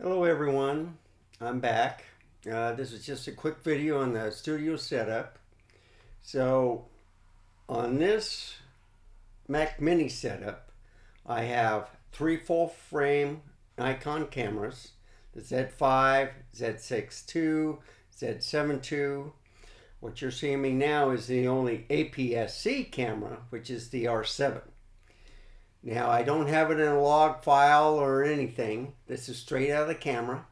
Hello everyone, I'm back. This is just a quick video on the studio setup. So on this Mac Mini setup, I have three full frame Nikon cameras, the Z5, Z6 II, Z7 II. What you're seeing me now is the only APS-C camera, which is the R7. Now I don't have it in a log file or anything. This is straight out of the camera.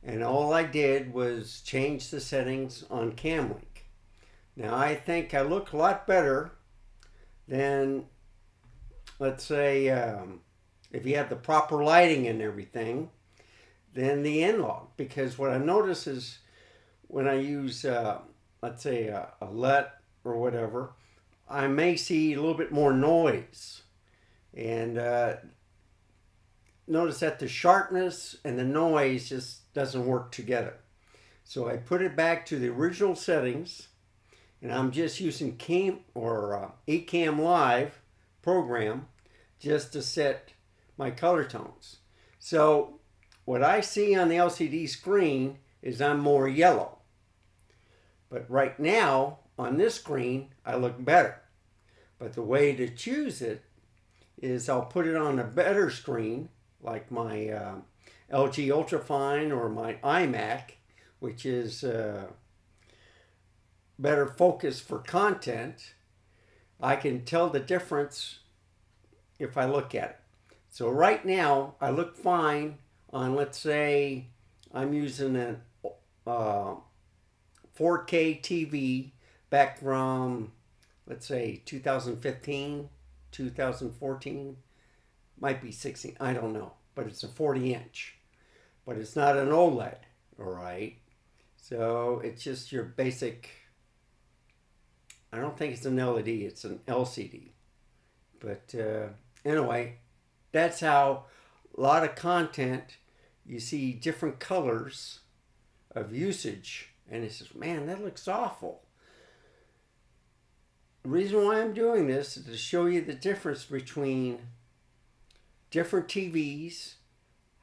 And all I did was change the settings on CamLink. Now I think I look a lot better than, let's say, if you have the proper lighting and everything, than the N-Log. Because what I notice is when I use, let's say, a LUT or whatever, I may see a little bit more noise. And notice that the sharpness and the noise just doesn't work together. So I put it back to the original settings, and I'm just using Ecamm Live program just to set my color tones. So what I see on the LCD screen is I'm more yellow. But right now on this screen I look better. But the way to choose it is I'll put it on a better screen like my LG Ultrafine or my iMac, which is better focus for content. I can tell the difference if I look at it. So right now I look fine on, let's say I'm using a 4K TV back from, let's say, 2015, 2014, might be 16, I don't know, but it's a 40-inch. But it's not an OLED, all right? So it's just your basic, I don't think it's an LED, it's an LCD. But anyway, that's how a lot of content, you see different colors of usage, and it says, man, that looks awful. The reason why I'm doing this is to show you the difference between different TVs,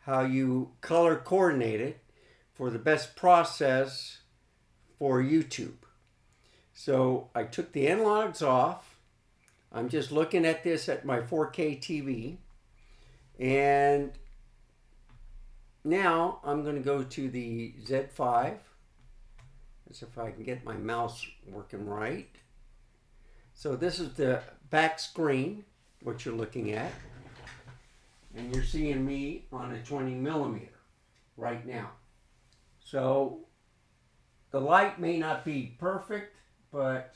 how you color coordinate it for the best process for YouTube. So I took the N-Logs off. I'm just looking at this at my 4K TV. And now I'm going to go to the Z5. Let's see if I can get my mouse working right. So this is the back screen, what you're looking at. And you're seeing me on a 20 millimeter right now. So the light may not be perfect, but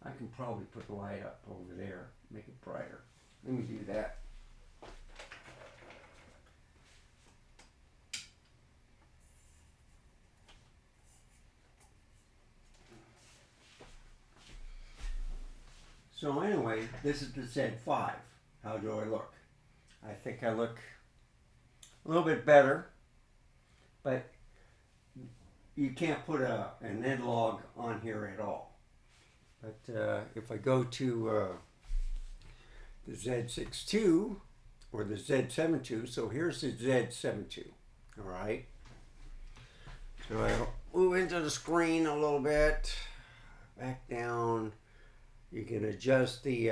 I can probably put the light up over there, make it brighter. Let me do that. So anyway, this is the Z5. How do I look? I think I look a little bit better, but you can't put an N-Log on here at all. But if I go to the Z6 II or the Z7 II, so here's the Z7 II, all right? So I'll move into the screen a little bit, back down. You can adjust the,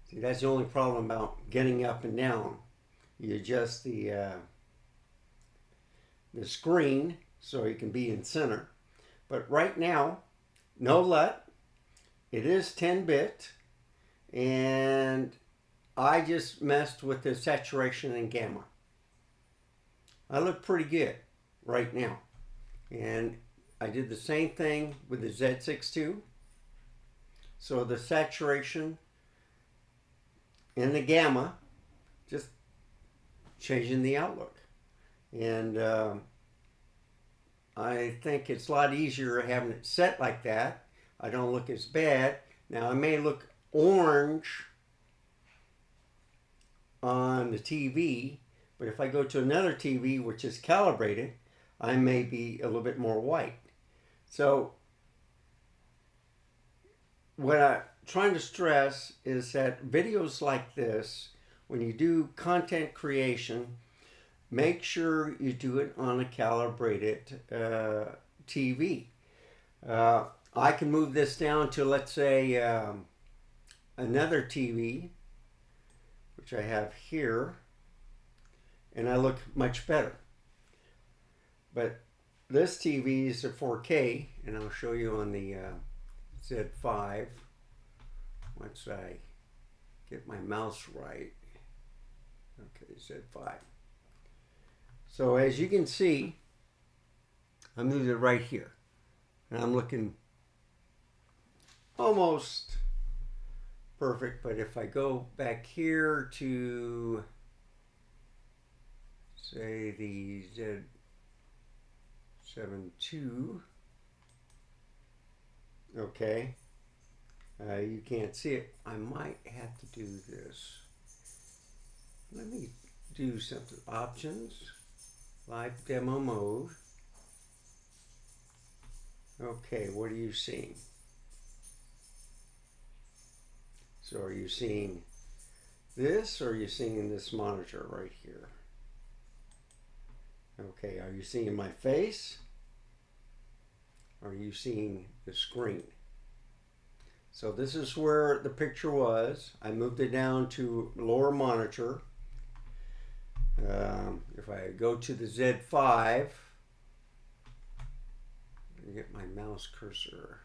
see, that's the only problem about getting up and down. You adjust the screen so you can be in center. But right now, no LUT. It is 10-bit. And I just messed with the saturation and gamma. I look pretty good right now. And I did the same thing with the Z6 II. So the saturation and the gamma, just changing the outlook. And I think it's a lot easier having it set like that. I don't look as bad. Now I may look orange on the TV, but if I go to another TV which is calibrated, I may be a little bit more white. So what I'm trying to stress is that videos like this, when you do content creation, make sure you do it on a calibrated TV. I can move this down to, let's say, another TV, which I have here, and I look much better. But this TV is a 4K, and I'll show you on the Z5 once I get my mouse right. Okay, Z5. So as you can see, I moved it right here, and I'm looking almost perfect. But if I go back here to, say, the Z7 II, okay, you can't see it. I might have to do this. Let me do something. Options, live demo mode. Okay, what are you seeing? So are you seeing this, or are you seeing this monitor right here? Okay, are you seeing my face? Or are you seeing the screen? So this is where the picture was. I moved it down to lower monitor. If I go to the Z5, get my mouse cursor.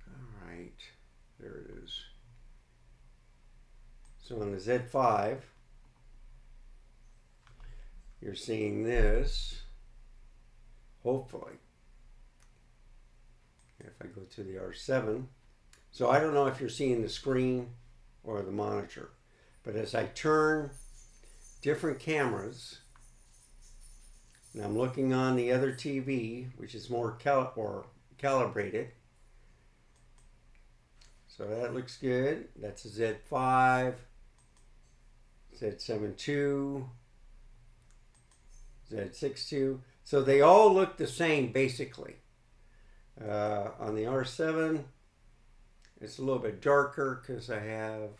All right, there it is. So on the Z5, you're seeing this, hopefully. If I go to the R7, so I don't know if you're seeing the screen or the monitor, but as I turn different cameras, and I'm looking on the other TV, which is more calibrated. So that looks good. That's a Z5, Z7 II, Z6 II. So they all look the same basically. On the R7, it's a little bit darker because I have,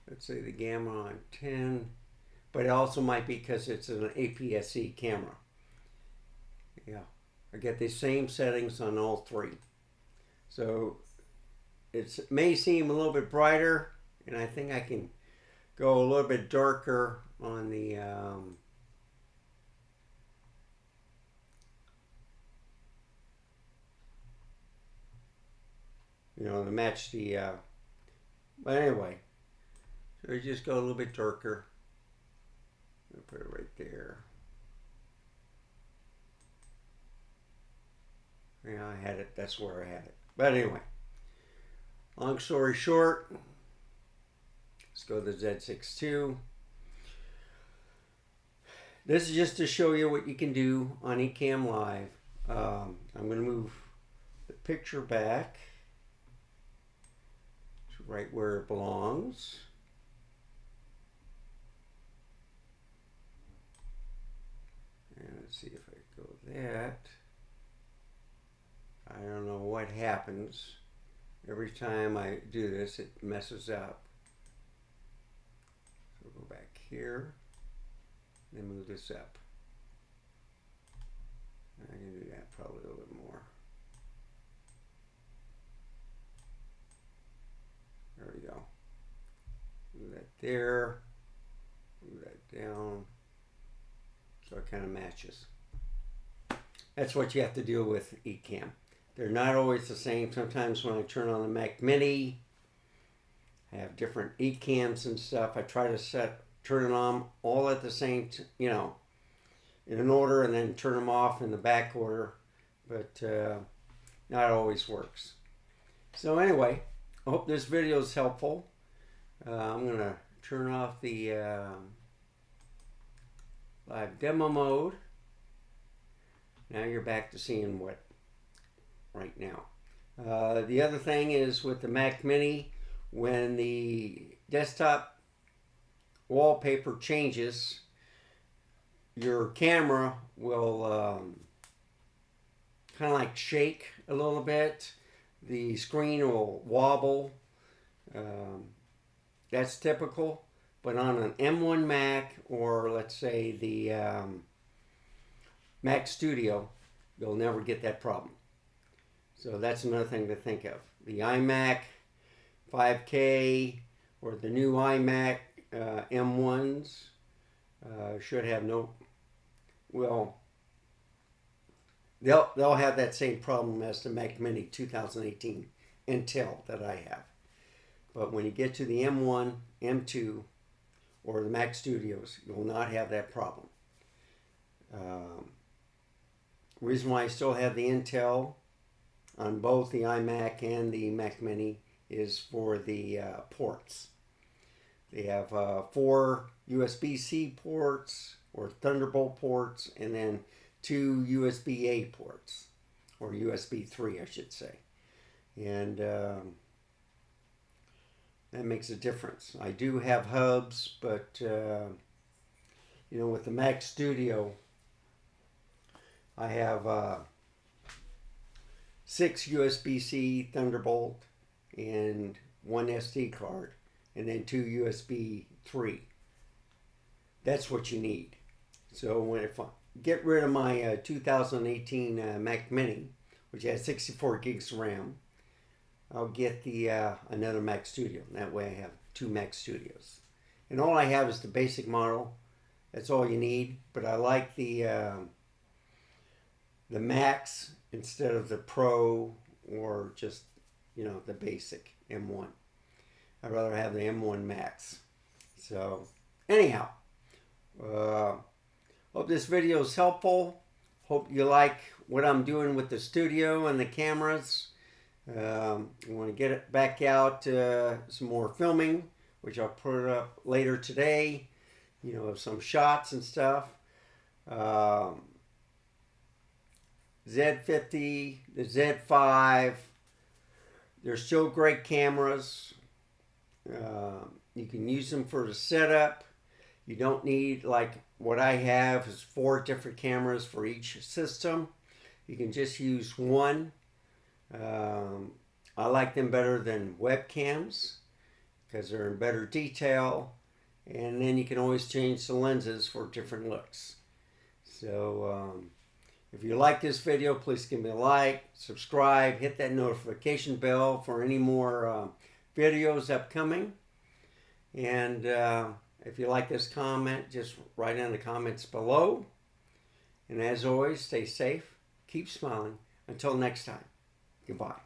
let's say, the gamma on 10. But it also might be because it's an APS-C camera. Yeah, I get the same settings on all three. So it may seem a little bit brighter, and I think I can go a little bit darker on the to match the but anyway, so you just go a little bit darker. I'll put it right there. Yeah, I had it. That's where I had it. But anyway, long story short, let's go to the Z6 II. This is just to show you what you can do on Ecamm Live. I'm going to move the picture back to right where it belongs. And let's see if I go that. I don't know what happens. Every time I do this, it messes up. So go back here, and move this up. I can do that probably a little bit more. There we go. Move that there. Move that down. So it kind of matches. That's what you have to deal with Ecamm. They're not always the same. Sometimes when I turn on the Mac Mini, I have different Ecamms and stuff. I try to turn it on all at the same, in an order, and then turn them off in the back order. But not always works. So anyway, I hope this video is helpful. I'm going to turn off the live demo mode. Now you're back to seeing what right now. The other thing is with the Mac Mini, when the desktop wallpaper changes, your camera will kind of like shake a little bit. The screen will wobble. That's typical. but on an M1 Mac, or let's say the Mac Studio, you'll never get that problem. So that's another thing to think of. The iMac 5K or the new iMac M1s should have no, well, they'll have that same problem as the Mac Mini 2018 Intel that I have. But when you get to the M1, M2, or the Mac Studios, you'll not have that problem. Reason why I still have the Intel on both the iMac and the Mac Mini is for the ports. They have 4 USB-C ports or Thunderbolt ports, and then 2 USB-A ports, or USB 3 I should say. And that makes a difference. I do have hubs, but you know, with the Mac Studio, I have 6 USB-C Thunderbolt and 1 SD card, and then 2 USB 3. That's what you need. So if I get rid of my 2018 Mac Mini, which has 64 gigs of RAM, I'll get the another Mac Studio. That way I have 2 Mac Studios. And all I have is the basic model. That's all you need. But I like the Max instead of the Pro, or just, you know, the basic M1. I'd rather have the M1 Max. So anyhow, hope this video is helpful. Hope you like what I'm doing with the studio and the cameras. I want to get it back out, some more filming, which I'll put up later today, you know, of some shots and stuff. Z50, the Z5, they're still great cameras. You can use them for the setup. You don't need, like what I have is 4 different cameras for each system. You can just use one. I like them better than webcams because they're in better detail, and then you can always change the lenses for different looks. So if you like this video, please give me a like, subscribe, hit that notification bell for any more videos upcoming. And if you like this comment, just write in the comments below. And as always, stay safe, keep smiling. Until next time, goodbye.